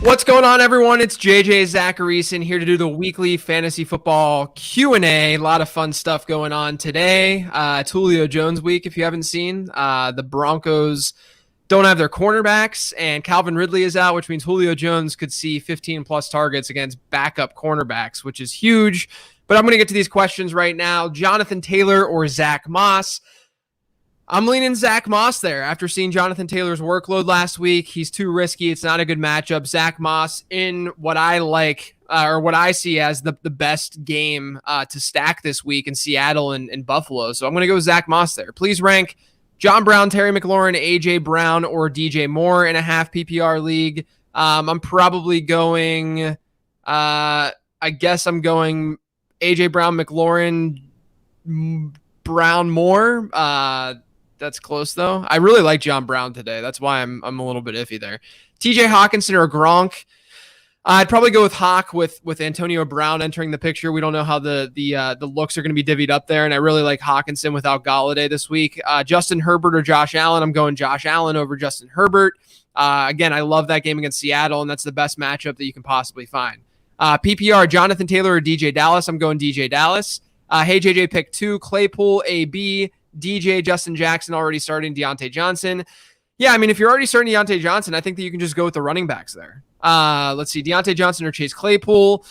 What's going on, everyone? It's JJ Zachariason here to do the weekly fantasy football Q&A. A lot of fun stuff going on today. It's Julio Jones week, if you haven't seen. The Broncos don't have their cornerbacks, and Calvin Ridley is out, which means Julio Jones could see 15-plus targets against backup cornerbacks, which is huge. But I'm going to get to these questions right now. Jonathan Taylor or Zach Moss? I'm leaning Zach Moss there. After seeing Jonathan Taylor's workload last week, he's too risky. It's not a good matchup. Zach Moss in what I like, or what I see as the best game to stack this week in Seattle and Buffalo. So I'm going to go with Zach Moss there. Please rank John Brown, Terry McLaurin, A.J. Brown, or DJ Moore in a half PPR league. I'm probably going, I guess I'm going A.J. Brown, McLaurin, Brown, Moore. That's close, though. I really like John Brown today. That's why I'm a little bit iffy there. TJ Hawkinson or Gronk? I'd probably go with Hawk with Antonio Brown entering the picture. We don't know how the looks are going to be divvied up there, and I really like Hawkinson without Golladay this week. Justin Herbert or Josh Allen? I'm going Josh Allen over Justin Herbert. Again, I love that game against Seattle, and that's the best matchup that you can possibly find. PPR, Jonathan Taylor or DJ Dallas? I'm going DJ Dallas. Hey, JJ, pick 2. Claypool, AB, DJ, Justin Jackson already starting, Deontay Johnson. Yeah, I mean, if you're already starting Deontay Johnson, I think that you can just go with the running backs there. Let's see, Deontay Johnson or Chase Claypool.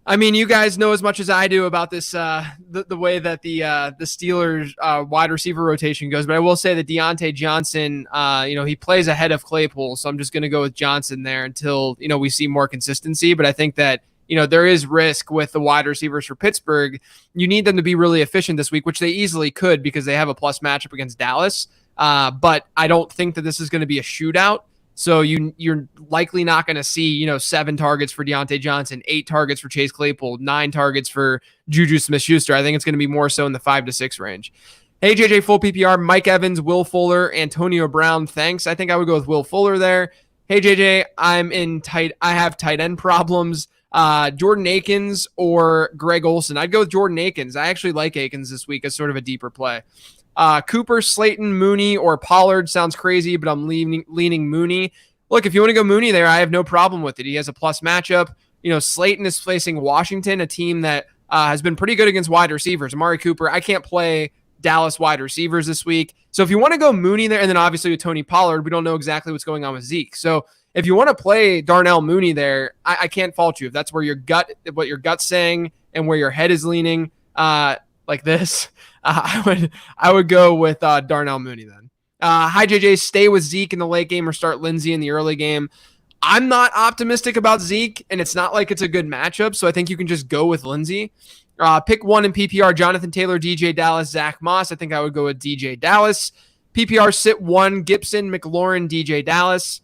I mean, you guys know as much as I do about this, the way that the Steelers wide receiver rotation goes, but I will say that Deontay Johnson, he plays ahead of Claypool, so I'm just going to go with Johnson there until, we see more consistency. But I think that, there is risk with the wide receivers for Pittsburgh. You need them to be really efficient this week, which they easily could because they have a plus matchup against Dallas. But I don't think that this is going to be a shootout. So you're likely not going to see, 7 targets for Deontay Johnson, 8 targets for Chase Claypool, 9 targets for Juju Smith-Schuster. I think it's going to be more so in the 5 to 6 range. Hey, JJ, full PPR, Mike Evans, Will Fuller, Antonio Brown. Thanks. I think I would go with Will Fuller there. Hey, JJ, I have tight end problems. Jordan Akins or Greg Olsen. I'd go with Jordan Akins. I actually like Akins this week as sort of a deeper play. Cooper, Slayton, Mooney, or Pollard sounds crazy, but I'm leaning Mooney. Look, if you want to go Mooney there, I have no problem with it. He has a plus matchup. Slayton is facing Washington, a team that has been pretty good against wide receivers. Amari Cooper, I can't play Dallas wide receivers this week. So if you want to go Mooney there, and then obviously with Tony Pollard, we don't know exactly what's going on with Zeke. So if you want to play Darnell Mooney there, I can't fault you. If that's where what your gut's saying and where your head is leaning, like this, I would go with Darnell Mooney then. Hi, JJ, stay with Zeke in the late game or start Lindsey in the early game. I'm not optimistic about Zeke, and it's not like it's a good matchup, so I think you can just go with Lindsey. Pick 1 in PPR, Jonathan Taylor, DJ Dallas, Zach Moss. I think I would go with DJ Dallas. PPR, sit 1, Gibson, McLaurin, DJ Dallas.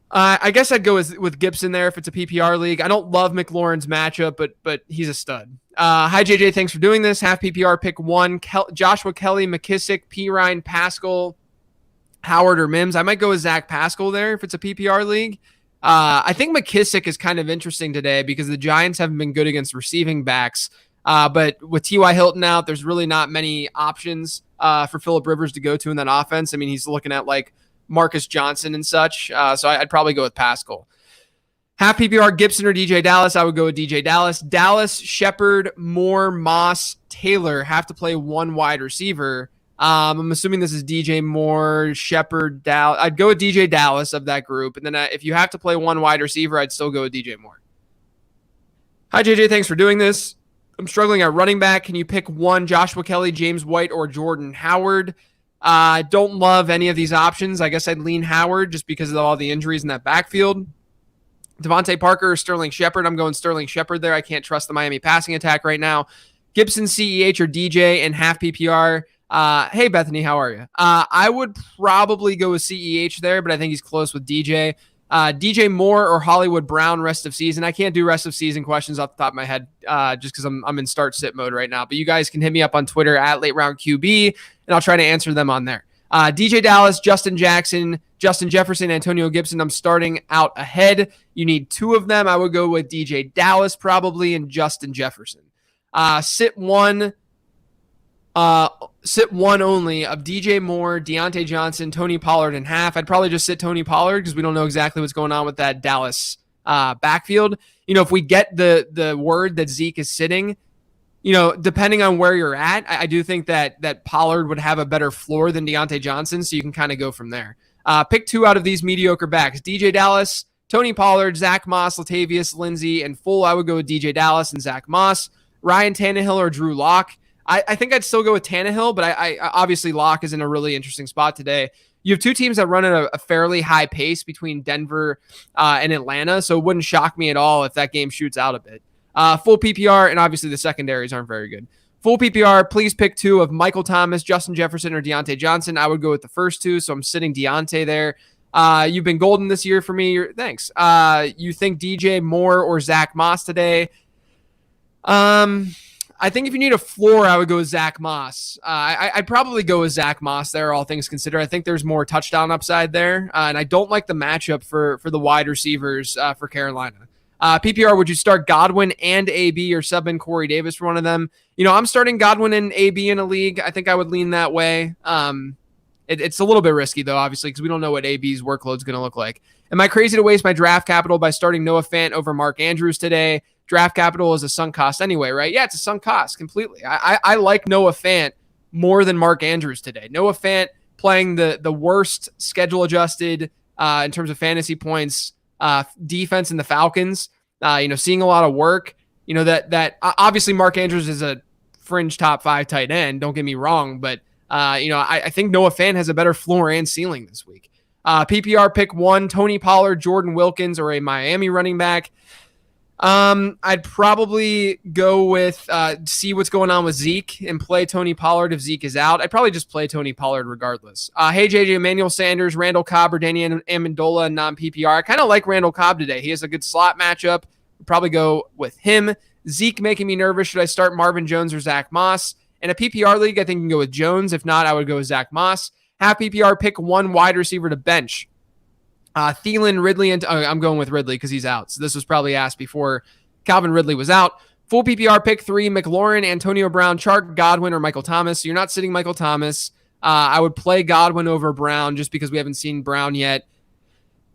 I guess I'd go with Gibson there if it's a PPR league. I don't love McLaurin's matchup, but he's a stud. Hi, JJ. Thanks for doing this. Half PPR, pick 1. Joshua Kelly, McKissick, Pirine, Pascal, Howard, or Mims. I might go with Zach Pascal there if it's a PPR league. I think McKissick is kind of interesting today because the Giants haven't been good against receiving backs. But with T.Y. Hilton out, there's really not many options for Phillip Rivers to go to in that offense. I mean, he's looking at like Marcus Johnson and such. So I'd probably go with Pascal. Half PPR, Gibson or DJ Dallas. I would go with DJ Dallas. Dallas, Shepard, Moore, Moss, Taylor have to play 1 wide receiver. I'm assuming this is DJ Moore, Shepard, Dallas. I'd go with DJ Dallas of that group. And then if you have to play 1 wide receiver, I'd still go with DJ Moore. Hi, JJ. Thanks for doing this. I'm struggling at running back. Can you pick 1, Joshua Kelly, James White, or Jordan Howard? I don't love any of these options. I guess I'd lean Howard just because of all the injuries in that backfield. Devontae Parker or Sterling Shepard. I'm going Sterling Shepard there. I can't trust the Miami passing attack right now. Gibson, CEH, or DJ and half PPR. Hey, Bethany, how are you? I would probably go with CEH there, but I think he's close with DJ. DJ Moore or Hollywood Brown rest of season. I can't do rest of season questions off the top of my head just because I'm in start sit mode right now. But you guys can hit me up on Twitter at LateRoundQB, and I'll try to answer them on there. DJ Dallas, Justin Jackson, Justin Jefferson, Antonio Gibson. I'm starting out ahead. You need 2 of them. I would go with DJ Dallas probably and Justin Jefferson. Sit 1. Sit one only of DJ Moore, Deontay Johnson, Tony Pollard in half. I'd probably just sit Tony Pollard because we don't know exactly what's going on with that Dallas backfield. If we get the word that Zeke is sitting, depending on where you're at, I do think that Pollard would have a better floor than Deontay Johnson, so you can kind of go from there. Pick two out of these mediocre backs: DJ Dallas, Tony Pollard, Zach Moss, Latavius Lindsay, and full. I would go with DJ Dallas and Zach Moss. Ryan Tannehill or Drew Lock. I think I'd still go with Tannehill, but I obviously Lock is in a really interesting spot today. You have two teams that run at a fairly high pace between Denver and Atlanta, so it wouldn't shock me at all if that game shoots out a bit. Full PPR, and obviously the secondaries aren't very good. Full PPR, please pick two of Michael Thomas, Justin Jefferson, or Deontay Johnson. I would go with the first two, so I'm sitting Deontay there. You've been golden this year for me. Thanks. You think DJ Moore or Zach Moss today? I think if you need a floor, I would go with Zach Moss. I'd probably go with Zach Moss there, all things considered. I think there's more touchdown upside there, and I don't like the matchup for the wide receivers for Carolina. PPR, would you start Godwin and AB or sub in Corey Davis for one of them? I'm starting Godwin and AB in a league. I think I would lean that way. It's a little bit risky, though, obviously, because we don't know what AB's workload is going to look like. Am I crazy to waste my draft capital by starting Noah Fant over Mark Andrews today? Draft capital is a sunk cost anyway, right? Yeah, it's a sunk cost completely. I like Noah Fant more than Mark Andrews today. Noah Fant playing the worst schedule adjusted in terms of fantasy points defense in the Falcons. Seeing a lot of work. That obviously Mark Andrews is a fringe top 5 tight end. Don't get me wrong, but I think Noah Fant has a better floor and ceiling this week. PPR pick one: Tony Pollard, Jordan Wilkins, or a Miami running back. I'd probably go with see what's going on with Zeke and play Tony Pollard if Zeke is out. I'd probably just play Tony Pollard regardless. Hey, JJ, Emmanuel Sanders, Randall Cobb, or Danny Amendola in non-PPR. I kind of like Randall Cobb today. He has a good slot matchup. I'd probably go with him. Zeke making me nervous. Should I start Marvin Jones or Zach Moss? In a PPR league, I think you can go with Jones. If not, I would go with Zach Moss. Half PPR, pick one wide receiver to bench. Thielen, Ridley, and I'm going with Ridley because he's out. So this was probably asked before Calvin Ridley was out. Full PPR, pick three: McLaurin, Antonio Brown, Chark, Godwin, or Michael Thomas. So you're not sitting Michael Thomas. I would play Godwin over Brown just because we haven't seen Brown yet.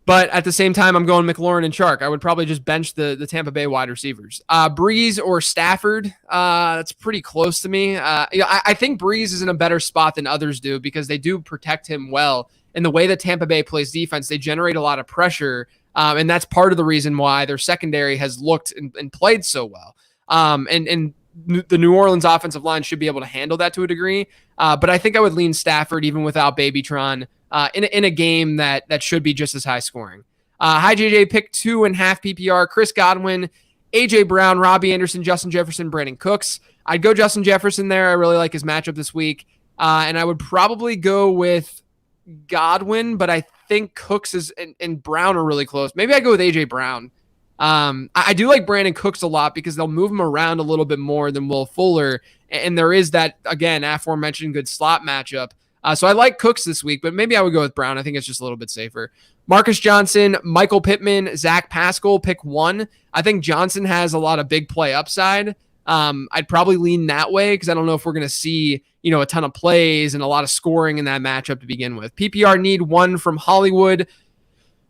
But at the same time, I'm going McLaurin and Chark. I would probably just bench the Tampa Bay wide receivers. Breeze or Stafford, that's pretty close to me. I think Breeze is in a better spot than others do because they do protect him well. And the way that Tampa Bay plays defense, they generate a lot of pressure. And that's part of the reason why their secondary has looked and played so well. And the New Orleans offensive line should be able to handle that to a degree. But I think I would lean Stafford even without Babytron in a game that should be just as high scoring. Hi, JJ, pick 2.5 PPR. Chris Godwin, AJ Brown, Robbie Anderson, Justin Jefferson, Brandon Cooks. I'd go Justin Jefferson there. I really like his matchup this week. And I would probably go with Godwin, but I think Cooks and Brown are really close. Maybe I go with AJ Brown. I do like Brandon Cooks a lot because they'll move him around a little bit more than Will Fuller. And there is that, again, aforementioned good slot matchup. So I like Cooks this week, but maybe I would go with Brown. I think it's just a little bit safer. Marcus Johnson, Michael Pittman, Zach Pascal, pick one. I think Johnson has a lot of big play upside. I'd probably lean that way because I don't know if we're going to see, a ton of plays and a lot of scoring in that matchup to begin with. PPR need one from Hollywood: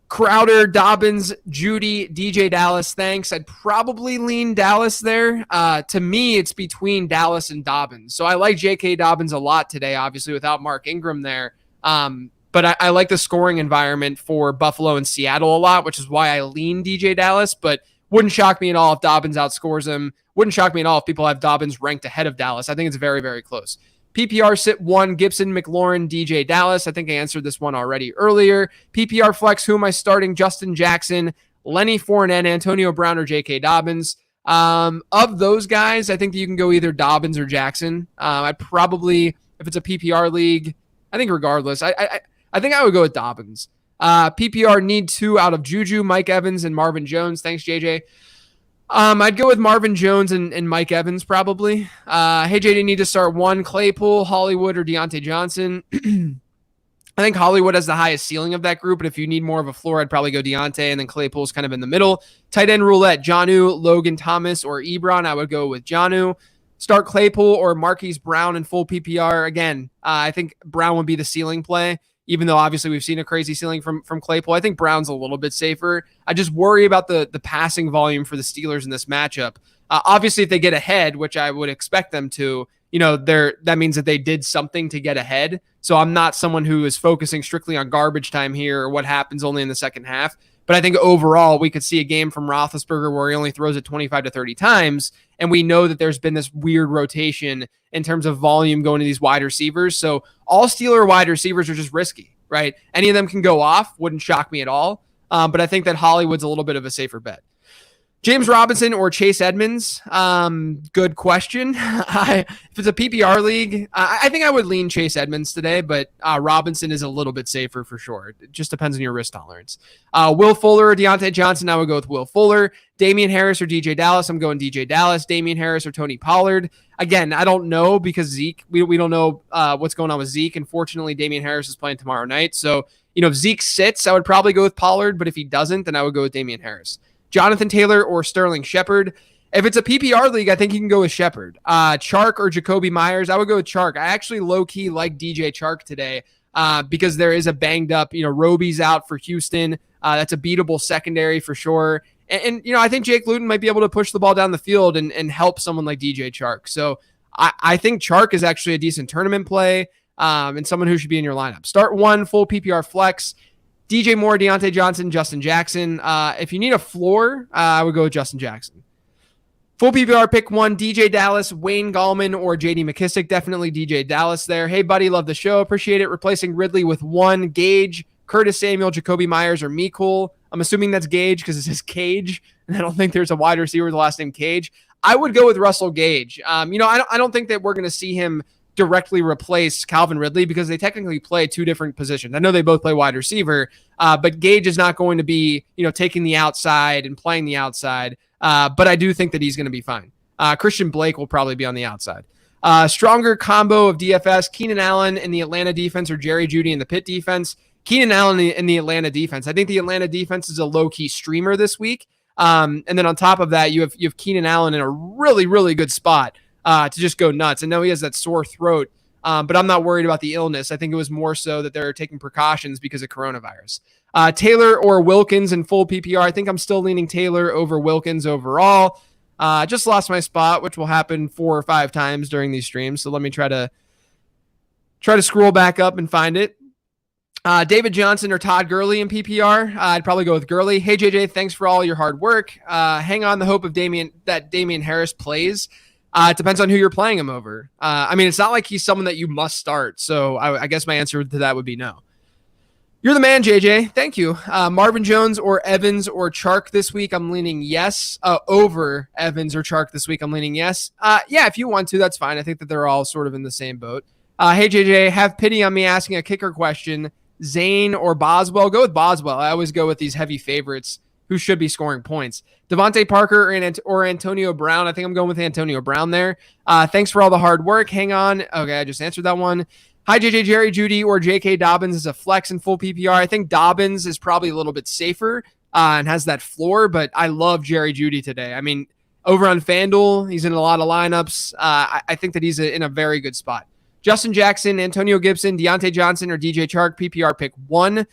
Crowder, Dobbins, Judy, DJ Dallas. Thanks. I'd probably lean Dallas there. To me, it's between Dallas and Dobbins. So I like J.K. Dobbins a lot today, obviously without Mark Ingram there. But I like the scoring environment for Buffalo and Seattle a lot, which is why I lean DJ Dallas. But wouldn't shock me at all if Dobbins outscores him. Wouldn't shock me at all if people have Dobbins ranked ahead of Dallas. I think it's very, very close. PPR sit one: Gibson, McLaurin, DJ Dallas. I think I answered this one already earlier. PPR flex, who am I starting? Justin Jackson, Lenny Fournette, Antonio Brown, or J.K. Dobbins. Of those guys, I think that you can go either Dobbins or Jackson. I'd probably, if it's a PPR league, I think regardless, I think I would go with Dobbins. PPR need two out of Juju, Mike Evans, and Marvin Jones. Thanks, JJ. I'd go with Marvin Jones and Mike Evans probably. Hey, JJ, need to start one: Claypool, Hollywood, or Deontay Johnson. I think Hollywood has the highest ceiling of that group, but if you need more of a floor, I'd probably go Deontay, and then Claypool's kind of in the middle. Tight end roulette: Jonnu, Logan Thomas, or Ebron. I would go with Jonnu. start Claypool or Marquise Brown in full PPR. Again, I think Brown would be the ceiling play, even though obviously we've seen a crazy ceiling from Claypool. I think Brown's a little bit safer. I just worry about the passing volume for the Steelers in this matchup. Obviously, if they get ahead, which I would expect them to, that means that they did something to get ahead. So I'm not someone who is focusing strictly on garbage time here or what happens only in the second half. But I think overall, we could see a game from Roethlisberger where he only throws it 25 to 30 times. And we know that there's been this weird rotation in terms of volume going to these wide receivers. So all Steeler wide receivers are just risky, right? Any of them can go off. Wouldn't shock me at all. But I think that Hollywood's a little bit of a safer bet. James Robinson or Chase Edmonds? Good question. If it's a PPR league, I think I would lean Chase Edmonds today, but Robinson is a little bit safer for sure. It just depends on your risk tolerance. Will Fuller or Deontay Johnson? I would go with Will Fuller. Damian Harris or DJ Dallas? I'm going DJ Dallas. Damian Harris or Tony Pollard? Again, I don't know because Zeke, we don't know what's going on with Zeke. Unfortunately, Damian Harris is playing tomorrow night. So, if Zeke sits, I would probably go with Pollard, but if he doesn't, then I would go with Damian Harris. Jonathan Taylor or Sterling Shepard. If it's a PPR league, I think you can go with Shepard. Chark or Jacoby Myers, I would go with Chark. I actually low-key like DJ Chark today because there is a banged up, Roby's out for Houston. That's a beatable secondary for sure. And I think Jake Luton might be able to push the ball down the field and help someone like DJ Chark. So I think Chark is actually a decent tournament play and someone who should be in your lineup. Start one, full PPR flex. DJ Moore, Deontay Johnson, Justin Jackson. If you need a floor, I would go with Justin Jackson. Full PPR pick one, DJ Dallas, Wayne Gallman, or JD McKissick. Definitely DJ Dallas there. Hey, buddy, love the show. Appreciate it. Replacing Ridley with one, Gage, Curtis Samuel, Jacoby Myers, or Mecole. I'm assuming that's Gage because it says Cage, and I don't think there's a wide receiver with the last name Cage. I would go with Russell Gage. I don't think that we're going to see him directly replace Calvin Ridley because they technically play two different positions. I know they both play wide receiver, but Gage is not going to be, taking the outside and playing the outside. But I do think that he's going to be fine. Christian Blake will probably be on the outside. Stronger combo of DFS, Keenan Allen in the Atlanta defense or Jerry Jeudy in the Pitt defense. Keenan Allen in the Atlanta defense. I think the Atlanta defense is a low-key streamer this week. And then on top of that, you have Keenan Allen in a really, really good spot to just go nuts. I know he has that sore throat, but I'm not worried about the illness. I think it was more so that they're taking precautions because of coronavirus. Taylor or Wilkins in full PPR. I think I'm still leaning Taylor over Wilkins overall. Just lost my spot, which will happen 4 or 5 times during these streams. So let me try to scroll back up and find it. David Johnson or Todd Gurley in PPR. I'd probably go with Gurley. Hey, JJ, thanks for all your hard work. Hang on the hope of Damian Harris plays. It depends on who you're playing him over. It's not like he's someone that you must start. So I guess my answer to that would be no. You're the man, JJ. Thank you. Marvin Jones or Evans or Chark this week, I'm leaning yes. Over Evans or Chark this week, I'm leaning yes. Yeah, if you want to, that's fine. I think that they're all sort of in the same boat. Hey, JJ, have pity on me asking a kicker question. Zane or Boswell? Go with Boswell. I always go with these heavy favorites who should be scoring points. Devontae Parker or Antonio Brown. I think I'm going with Antonio Brown there. Thanks for all the hard work. Hang on. Okay, I just answered that one. Hi, JJ, Jerry Jeudy or J.K. Dobbins is a flex in full PPR. I think Dobbins is probably a little bit safer and has that floor, but I love Jerry Jeudy today. Over on FanDuel, he's in a lot of lineups. I think that he's in a very good spot. Justin Jackson, Antonio Gibson, Deontay Johnson, or DJ Chark, PPR pick one.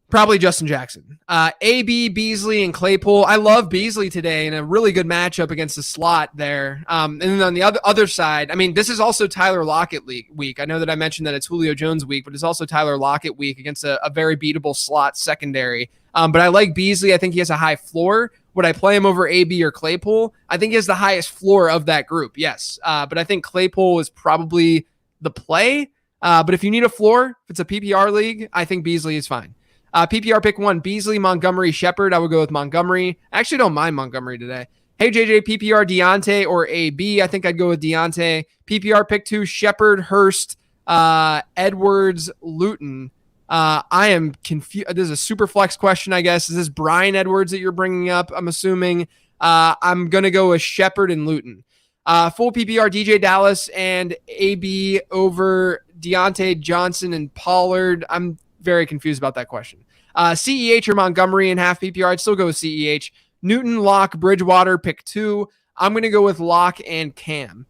Probably Justin Jackson. AB, Beasley, and Claypool. I love Beasley today in a really good matchup against the slot there. And then on the other side, this is also Tyler Lockett week. I know that I mentioned that it's Julio Jones week, but it's also Tyler Lockett week against a very beatable slot secondary. But I like Beasley. I think he has a high floor. Would I play him over AB or Claypool? I think he has the highest floor of that group, yes. But I think Claypool is probably the play. But if you need a floor, if it's a PPR league, I think Beasley is fine. PPR pick one, Beasley, Montgomery, Shepard. I would go with Montgomery. I actually don't mind Montgomery today. Hey, JJ, PPR, Deontay or AB. I think I'd go with Deontay. PPR pick two, Shepard, Hurst, Edwards, Luton. I am confused. This is a super flex question, I guess. Is this Brian Edwards that you're bringing up? I'm assuming. I'm going to go with Shepard and Luton. Full PPR, DJ Dallas and AB over Deontay Johnson and Pollard. I'm very confused about that question. CEH or Montgomery in half PPR. I'd still go with CEH. Newton, Locke, Bridgewater, pick two. I'm going to go with Locke and Cam.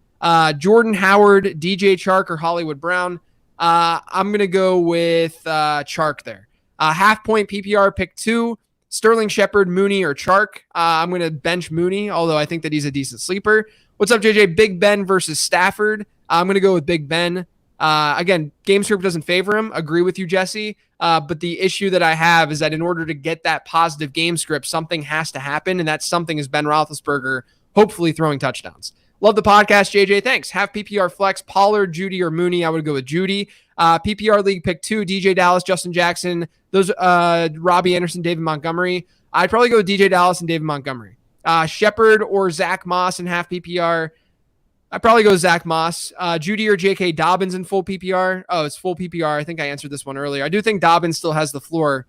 Jordan Howard, DJ Chark, or Hollywood Brown. I'm going to go with Chark there. Half point PPR pick 2. Sterling Shepard, Mooney, or Chark. I'm going to bench Mooney, although I think that he's a decent sleeper. What's up, JJ? Big Ben versus Stafford. I'm going to go with Big Ben. Again, game script doesn't favor him. Agree with you, Jesse. But the issue that I have is that in order to get that positive game script, something has to happen, and that something is Ben Roethlisberger hopefully throwing touchdowns. Love the podcast, JJ. Thanks. Have PPR flex, Pollard, Judy, or Mooney. I would go with Judy. PPR league pick 2, DJ Dallas, Justin Jackson. Those Robbie Anderson, David Montgomery. I'd probably go with DJ Dallas and David Montgomery. Shepard or Zach Moss in half PPR. I'd probably go Zach Moss. Judy or J.K. Dobbins in full PPR. Oh, it's full PPR. I think I answered this one earlier. I do think Dobbins still has the floor.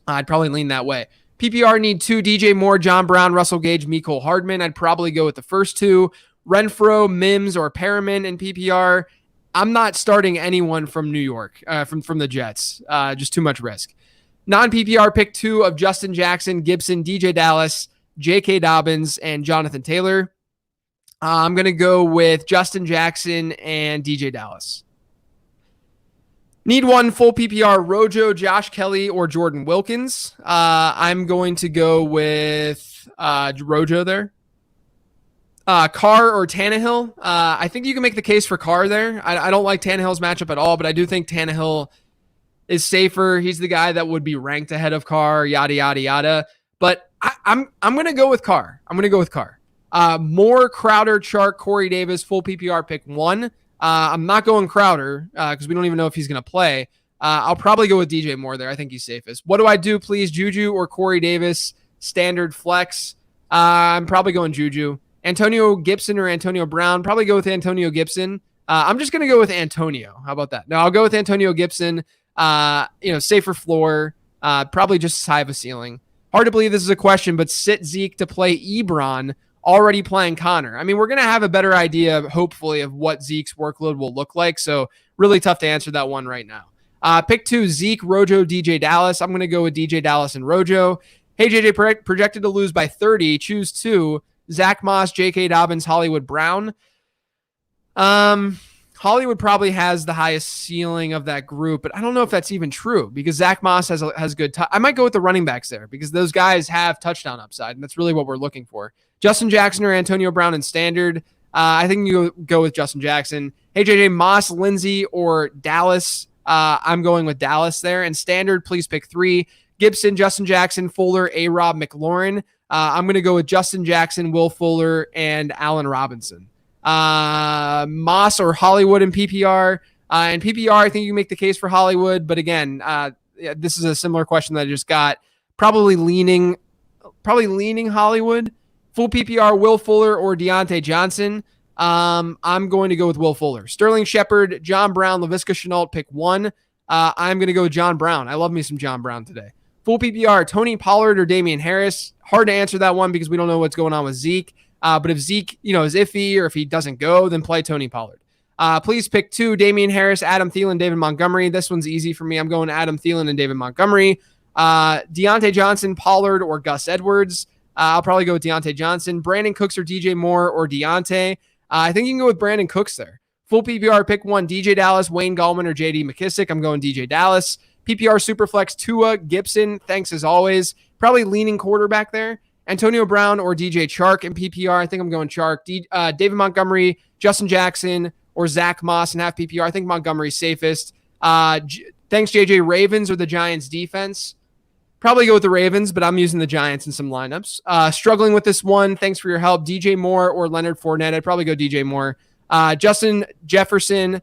I'd probably lean that way. PPR need 2, DJ Moore, John Brown, Russell Gage, Mecole Hardman. I'd probably go with the first 2. Renfro, Mims, or Perriman in PPR. I'm not starting anyone from New York, from the Jets. Just too much risk. Non-PPR pick 2 of Justin Jackson, Gibson, DJ Dallas, J.K. Dobbins, and Jonathan Taylor. I'm going to go with Justin Jackson and DJ Dallas. Need 1 full PPR, Rojo, Josh Kelly, or Jordan Wilkins. I'm going to go with Rojo there. Carr or Tannehill. I think you can make the case for Carr there. I don't like Tannehill's matchup at all, but I do think Tannehill is safer. He's the guy that would be ranked ahead of Carr, yada, yada, yada. But I'm going to go with Carr. Moore, Crowder, Chark, Corey Davis, full PPR pick 1. I'm not going Crowder because we don't even know if he's going to play. I'll probably go with DJ Moore there. I think he's safest. What do I do, please? Juju or Corey Davis? Standard flex. I'm probably going Juju. Antonio Gibson or Antonio Brown? Probably go with Antonio Gibson. I'm just going to go with Antonio. How about that? No, I'll go with Antonio Gibson. Safer floor. Probably just as high of a ceiling. Hard to believe this is a question, but sit Zeke to play Ebron, already playing Connor. I mean, we're going to have a better idea, hopefully, of what Zeke's workload will look like. So really tough to answer that one right now. Pick 2, Zeke, Rojo, DJ Dallas. I'm going to go with DJ Dallas and Rojo. Hey, JJ, projected to lose by 30. Choose 2. Zach Moss, J.K. Dobbins, Hollywood Brown. Hollywood probably has the highest ceiling of that group, but I don't know if that's even true because Zach Moss has good. I might go with the running backs there because those guys have touchdown upside, and that's really what we're looking for. Justin Jackson or Antonio Brown in standard. I think you go with Justin Jackson. Hey, JJ, Moss, Lindsey, or Dallas. I'm going with Dallas there. And standard, please pick 3. Gibson, Justin Jackson, Fuller, A-Rob, McLaurin. I'm going to go with Justin Jackson, Will Fuller, and Allen Robinson. Moss or Hollywood in PPR. In PPR, I think you can make the case for Hollywood. But again, this is a similar question that I just got. Probably leaning Hollywood. Full PPR, Will Fuller or Deontay Johnson. I'm going to go with Will Fuller. Sterling Shepard, John Brown, Laviska Shenault, pick 1. I'm going to go with John Brown. I love me some John Brown today. Full PPR, Tony Pollard or Damian Harris. Hard to answer that one because we don't know what's going on with Zeke. But if Zeke, is iffy or if he doesn't go, then play Tony Pollard. Please pick 2, Damian Harris, Adam Thielen, David Montgomery. This one's easy for me. I'm going Adam Thielen and David Montgomery. Deontay Johnson, Pollard, or Gus Edwards. I'll probably go with Deontay Johnson. Brandon Cooks or DJ Moore or Deontay. I think you can go with Brandon Cooks there. Full PPR, pick 1, DJ Dallas, Wayne Gallman, or JD McKissick. I'm going DJ Dallas. PPR Superflex, Tua, Gibson. Thanks as always. Probably leaning quarterback there. Antonio Brown or DJ Chark in PPR. I think I'm going Chark. David Montgomery, Justin Jackson, or Zach Moss in half PPR. I think Montgomery's safest. Thanks, JJ. Ravens or the Giants defense. Probably go with the Ravens, but I'm using the Giants in some lineups. Struggling with this one. Thanks for your help. DJ Moore or Leonard Fournette. I'd probably go DJ Moore. Justin Jefferson,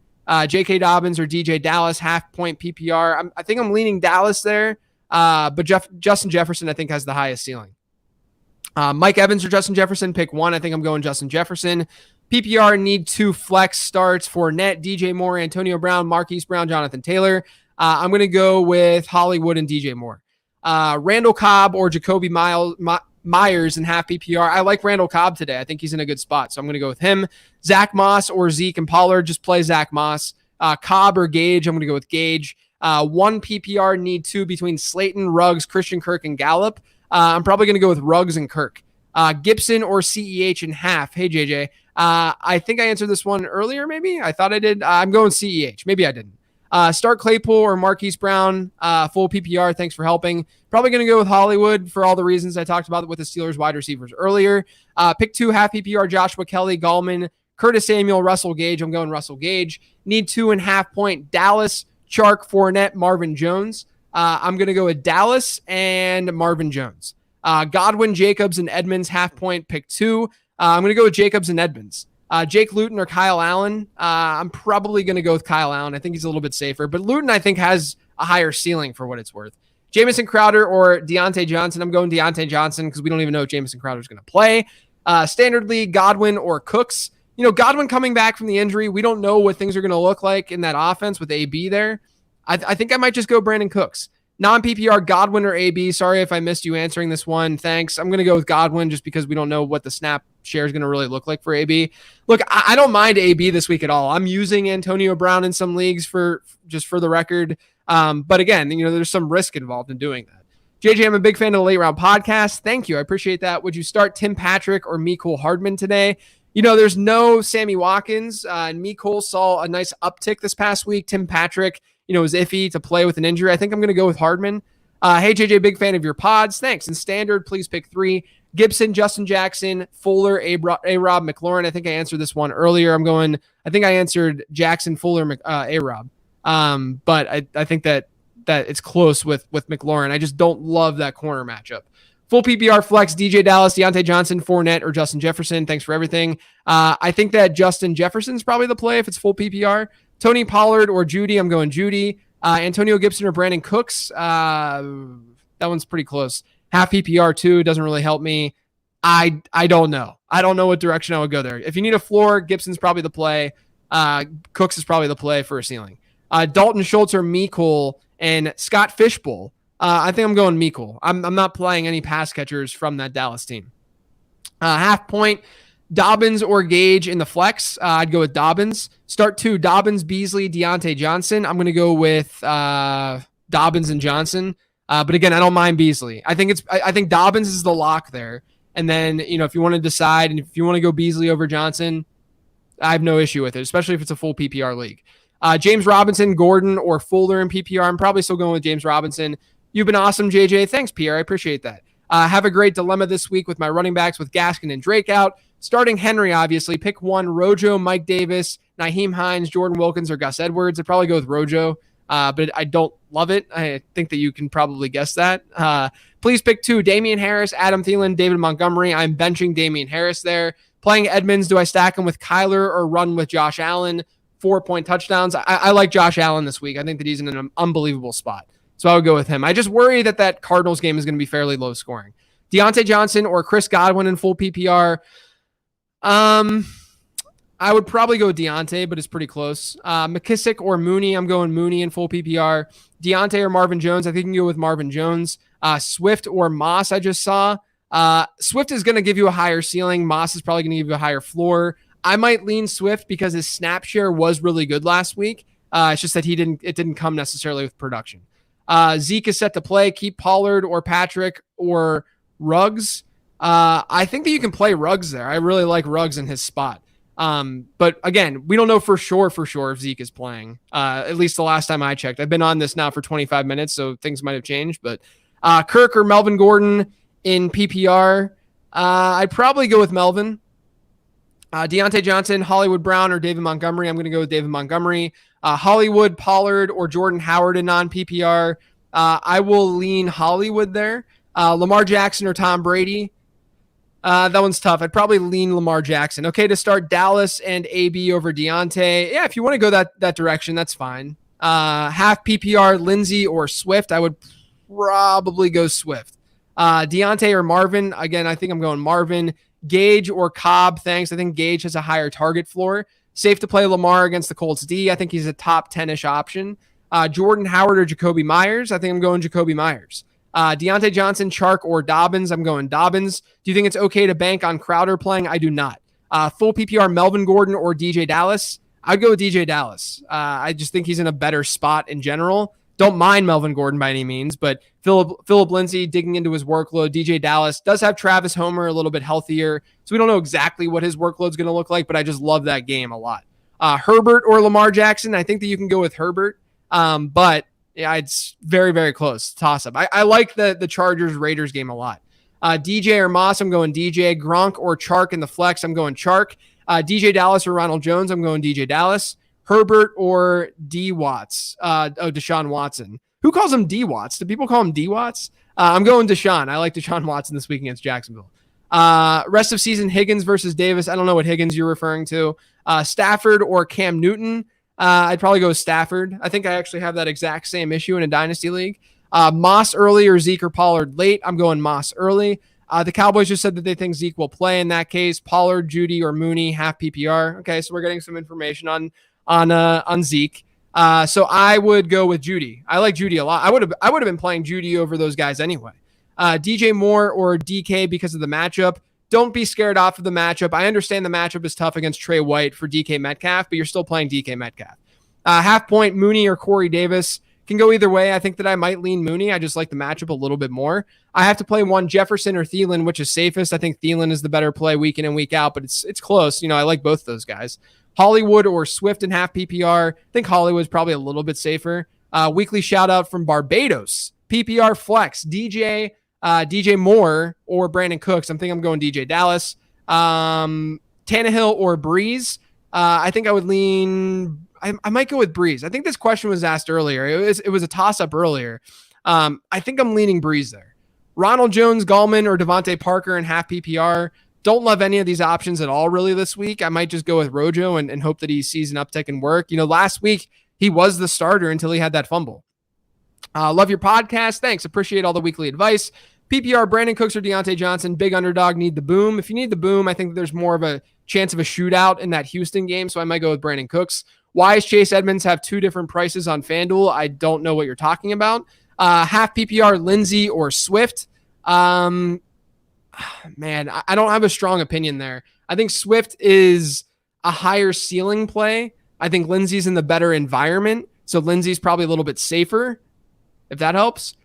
J.K. Dobbins, or DJ Dallas, half-point PPR. I think I'm leaning Dallas there, but Justin Jefferson, I think, has the highest ceiling. Mike Evans or Justin Jefferson, pick 1. I think I'm going Justin Jefferson. PPR need 2 flex starts for Net, DJ Moore, Antonio Brown, Marquise Brown, Jonathan Taylor. I'm going to go with Hollywood and DJ Moore. Randall Cobb or Jacoby Myers in half PPR. I like Randall Cobb today. I think he's in a good spot, so I'm going to go with him. Zach Moss or Zeke and Pollard. Just play Zach Moss. Cobb or Gage. I'm going to go with Gage. 1 PPR need 2 between Slayton, Ruggs, Christian Kirk, and Gallup. I'm probably going to go with Ruggs and Kirk. Gibson or CEH in half. Hey, JJ. I think I answered this one earlier, maybe. I thought I did. I'm going CEH. Maybe I didn't. Start Claypool or Marquise Brown, full PPR. Thanks for helping. Probably going to go with Hollywood for all the reasons I talked about with the Steelers wide receivers earlier. Pick 2, half PPR, Joshua Kelly, Gallman, Curtis Samuel, Russell Gage. I'm going Russell Gage. Need 2.5 point. Dallas, Chark, Fournette, Marvin Jones. I'm going to go with Dallas and Marvin Jones. Godwin, Jacobs, and Edmonds, half point, pick 2. I'm going to go with Jacobs and Edmonds. Jake Luton or Kyle Allen. I'm probably going to go with Kyle Allen. I think he's a little bit safer, but Luton, I think, has a higher ceiling for what it's worth. Jamison Crowder or Deontay Johnson. I'm going Deontay Johnson because we don't even know if Jamison Crowder is going to play. Standard League, Godwin or Cooks. Godwin coming back from the injury. We don't know what things are going to look like in that offense with AB there. I think I might just go Brandon Cooks. Non-PPR, Godwin or AB. Sorry if I missed you answering this one. Thanks. I'm going to go with Godwin just because we don't know what the snap share is going to really look like for AB. Look, I don't mind AB this week at all. I'm using Antonio Brown in some leagues for the record. But again, there's some risk involved in doing that. JJ, I'm a big fan of the Late Round podcast. Thank you. I appreciate that. Would you start Tim Patrick or Mecole Hardman today? There's no Sammy Watkins. And Mecole saw a nice uptick this past week. Tim Patrick, was iffy to play with an injury. I think I'm going to go with Hardman. Hey, JJ, big fan of your pods. Thanks. In standard, please pick 3. Gibson, Justin Jackson, Fuller, A-Rob, McLaurin. I think I answered this one earlier. I think I answered Jackson, Fuller, A-Rob. But I think that it's close with McLaurin. I just don't love that corner matchup. Full PPR flex, DJ Dallas, Deontay Johnson, Fournette, or Justin Jefferson. Thanks for everything. I think that Justin Jefferson's probably the play if it's full PPR. Tony Pollard or Judy. I'm going Judy. Antonio Gibson or Brandon Cooks. That one's pretty close. Half PPR too. Doesn't really help me. I don't know. I don't know what direction I would go there. If you need a floor, Gibson's probably the play. Cooks is probably the play for a ceiling. Dalton Schultz or Mecole and Scott Fishbowl. I think I'm going Mecole. I'm not playing any pass catchers from that Dallas team. Half point. Dobbins or Gage in the flex. I'd go with Dobbins. Start 2, Dobbins, Beasley, Deontay Johnson. I'm going to go with Dobbins and Johnson. But again, I don't mind Beasley. I think Dobbins is the lock there. And then, if you want to decide and if you want to go Beasley over Johnson, I have no issue with it, especially if it's a full PPR league. James Robinson, Gordon, or Fuller in PPR. I'm probably still going with James Robinson. You've been awesome, JJ. Thanks, Pierre. I appreciate that. Have a great dilemma this week with my running backs with Gaskin and Drake out. Starting Henry, obviously. Pick 1, Rojo, Mike Davis, Nyheim Hines, Jordan Wilkins, or Gus Edwards. I'd probably go with Rojo, but I don't love it. I think that you can probably guess that. Please pick 2, Damian Harris, Adam Thielen, David Montgomery. I'm benching Damian Harris there. Playing Edmonds, do I stack him with Kyler or run with Josh Allen? 4-point touchdowns. I like Josh Allen this week. I think that he's in an unbelievable spot. So I would go with him. I just worry that Cardinals game is going to be fairly low scoring. Deontay Johnson or Chris Godwin in full PPR. I would probably go Deontay, but it's pretty close. McKissick or Mooney. I'm going Mooney in full PPR. Deontay or Marvin Jones. I think you can go with Marvin Jones. Swift or Moss, I just saw. Swift is going to give you a higher ceiling. Moss is probably going to give you a higher floor. I might lean Swift because his snap share was really good last week. It's just that it didn't come necessarily with production. Zeke is set to play. Keep Pollard or Patrick or Ruggs. I think that you can play Ruggs there. I really like Ruggs in his spot. But again, we don't know for sure if Zeke is playing. At least the last time I checked. I've been on this now for 25 minutes, so things might have changed. But Kirk or Melvin Gordon in PPR. I'd probably go with Melvin. Deontay Johnson, Hollywood Brown, or David Montgomery. I'm going to go with David Montgomery. Hollywood, Pollard, or Jordan Howard in non-PPR. I will lean Hollywood there. Lamar Jackson or Tom Brady. That one's tough. I'd probably lean Lamar Jackson. Okay, to start Dallas and AB over Deontay. Yeah, if you want to go that direction, that's fine. Half PPR, Lindsey or Swift. I would probably go Swift. Deontay or Marvin. Again, I think I'm going Marvin. Gage or Cobb. Thanks. I think Gage has a higher target floor. Safe to play Lamar against the Colts D. I think he's a top 10-ish option. Jordan Howard or Jacoby Myers. I think I'm going Jacoby Myers. Deontay Johnson, Chark, or Dobbins. I'm going Dobbins. Do you think it's okay to bank on Crowder playing? I do not. Full PPR, Melvin Gordon or DJ Dallas. I'd go with DJ Dallas. I just think he's in a better spot in general. Don't mind Melvin Gordon by any means, but Phillip Lindsay digging into his workload. DJ Dallas does have Travis Homer a little bit healthier, so we don't know exactly what his workload is going to look like, but I just love that game a lot. Herbert or Lamar Jackson, I think that you can go with Herbert, but yeah, it's very, very close. Toss-up. I like the Chargers-Raiders game a lot. DJ or Moss, I'm going DJ. Gronk or Chark in the flex, I'm going Chark. DJ Dallas or Ronald Jones, I'm going DJ Dallas. Herbert or D Watts. Deshaun Watson. Who calls him D Watts? Do people call him D Watts? I'm going Deshaun. I like Deshaun Watson this week against Jacksonville. Rest of season Higgins versus Davis. I don't know what Higgins you're referring to. Stafford or Cam Newton. I'd probably go with Stafford. I think I actually have that exact same issue in a dynasty league. Moss early or Zeke or Pollard late. I'm going Moss early. The Cowboys just said that they think Zeke will play in that case. Pollard, Judy, or Mooney, half PPR. Okay, so we're getting some information on Zeke. So I would go with Judy. I like Judy a lot. I would have been playing Judy over those guys anyway. DJ Moore or DK because of the matchup. Don't be scared off of the matchup. I understand the matchup is tough against Trey White for DK Metcalf, but you're still playing DK Metcalf. Half point Mooney or Corey Davis. Can go either way. I think that I might lean Mooney. I just like the matchup a little bit more. I have to play one Jefferson or Thielen, which is safest. I think Thielen is the better play week in and week out, but it's close. I like both those guys. Hollywood or Swift in half PPR. I think Hollywood's probably a little bit safer. Weekly shout out from Barbados. PPR flex. DJ Moore or Brandon Cooks. I'm going DJ Dallas. Tannehill or Breeze. I think I would lean... I might go with Breeze. I think this question was asked earlier. It was a toss-up earlier. I think I'm leaning Breeze there. Ronald Jones, Gallman, or Devontae Parker in half PPR. Don't love any of these options at all really this week. I might just go with Rojo and hope that he sees an uptick in work. Last week he was the starter until he had that fumble. Love your podcast. Thanks. Appreciate all the weekly advice. PPR, Brandon Cooks or Deontay Johnson. Big underdog, need the boom. If you need the boom, I think there's more of a chance of a shootout in that Houston game, so I might go with Brandon Cooks. Why is Chase Edmonds have two different prices on FanDuel? I don't know what you're talking about. Half PPR, Lindsay or Swift. Man, I don't have a strong opinion there. I think Swift is a higher ceiling play. I think Lindsay's in the better environment, so Lindsay's probably a little bit safer, if that helps.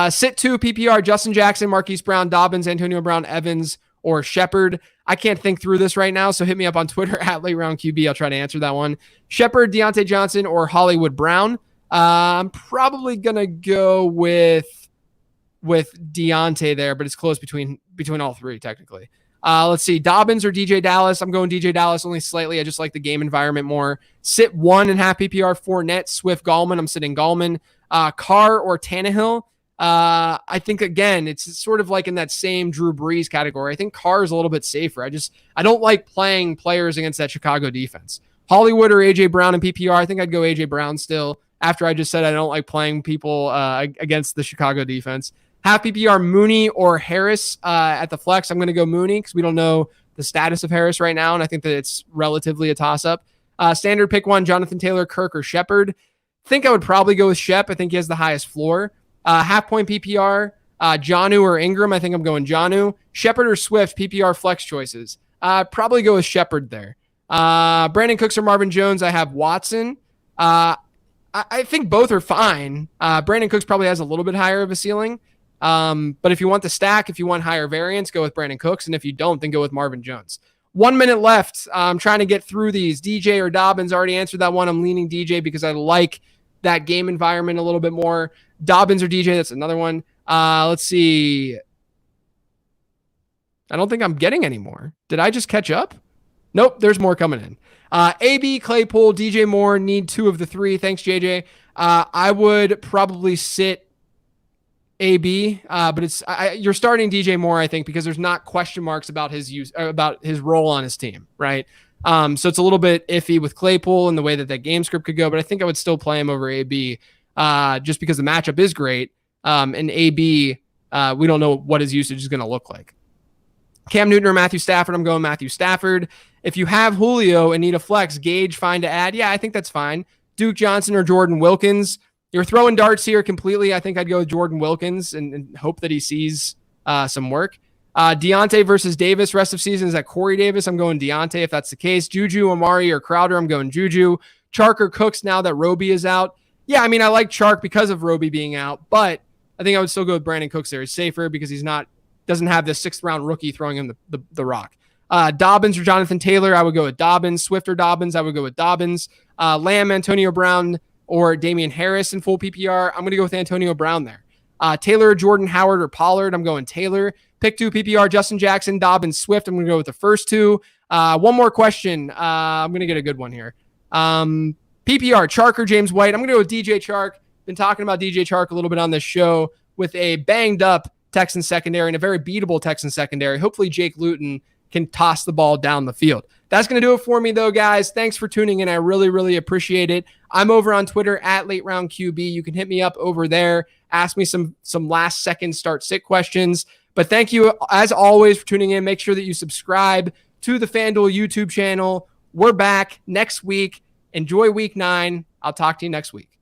Sit 2 PPR, Justin Jackson, Marquise Brown, Dobbins, Antonio Brown, Evans, or Shepard. I can't think through this right now, so hit me up on Twitter at LateRoundQB. I'll try to answer that one. Shepard, Deontay Johnson, or Hollywood Brown. I'm probably going to go with Deontay there, but it's close between all three, technically. Let's see. Dobbins or DJ Dallas. I'm going DJ Dallas only slightly. I just like the game environment more. Sit 1 and half PPR, Fournette, Swift, Gallman. I'm sitting Gallman. Carr or Tannehill. I think, again, it's sort of like in that same Drew Brees category. I think Carr is a little bit safer. I don't like playing players against that Chicago defense. Hollywood or A.J. Brown in PPR. I think I'd go A.J. Brown still after I just said I don't like playing people against the Chicago defense. Half PPR, Mooney or Harris at the flex. I'm going to go Mooney because we don't know the status of Harris right now, and I think that it's relatively a toss-up. Standard pick 1, Jonathan Taylor, Kirk, or Shepard. I think I would probably go with Shep. I think he has the highest floor. Half point PPR, Jonnu or Ingram. I think I'm going Jonnu. Shepard or Swift, PPR flex choices. Probably go with Shepard there. Brandon Cooks or Marvin Jones. I have Watson. I think both are fine. Brandon Cooks probably has a little bit higher of a ceiling. But if you want the stack, if you want higher variance, go with Brandon Cooks. And if you don't, then go with Marvin Jones. 1 minute left. I'm trying to get through these. DJ or Dobbins, already answered that one. I'm leaning DJ because I like that game environment a little bit more. Dobbins or DJ, that's another one. Let's see. I don't think I'm getting any more. Did I just catch up? Nope, there's more coming in. AB, Claypool, DJ Moore, need 2 of the 3. Thanks, JJ. I would probably sit AB, but you're starting DJ Moore, I think, because there's not question marks about about his role on his team, right? So it's a little bit iffy with Claypool and the way that game script could go, but I think I would still play him over AB just because the matchup is great. And AB, we don't know what his usage is going to look like. Cam Newton or Matthew Stafford? I'm going Matthew Stafford. If you have Julio and need a flex, Gage, fine to add. Yeah, I think that's fine. Duke Johnson or Jordan Wilkins? You're throwing darts here completely. I think I'd go with Jordan Wilkins and hope that he sees some work. Deontay versus Davis, rest of season. Is that Corey Davis? I'm going Deontay if that's the case. Juju, Amari, or Crowder? I'm going Juju. Chark or Cooks now that Roby is out? Yeah, I mean, I like Chark because of Roby being out, but I think I would still go with Brandon Cooks there. He's safer because doesn't have this 6th-round rookie throwing him the rock. Dobbins or Jonathan Taylor, I would go with Dobbins. Swift or Dobbins, I would go with Dobbins. Lamb, Antonio Brown, or Damian Harris in full PPR, I'm going to go with Antonio Brown there. Taylor, Jordan Howard, or Pollard, I'm going Taylor. Pick 2 PPR, Justin Jackson, Dobbins, Swift. I'm going to go with the first 2. One more question. I'm going to get a good one here. PPR, Chark or James White? I'm going to go with DJ Chark. Been talking about DJ Chark a little bit on this show with a banged up Texan secondary and a very beatable Texan secondary. Hopefully Jake Luton can toss the ball down the field. That's going to do it for me, though, guys. Thanks for tuning in. I really, really appreciate it. I'm over on Twitter at Late Round QB. You can hit me up over there. Ask me some last-second start-sit questions. But thank you, as always, for tuning in. Make sure that you subscribe to the FanDuel YouTube channel. We're back next week. Enjoy Week 9. I'll talk to you next week.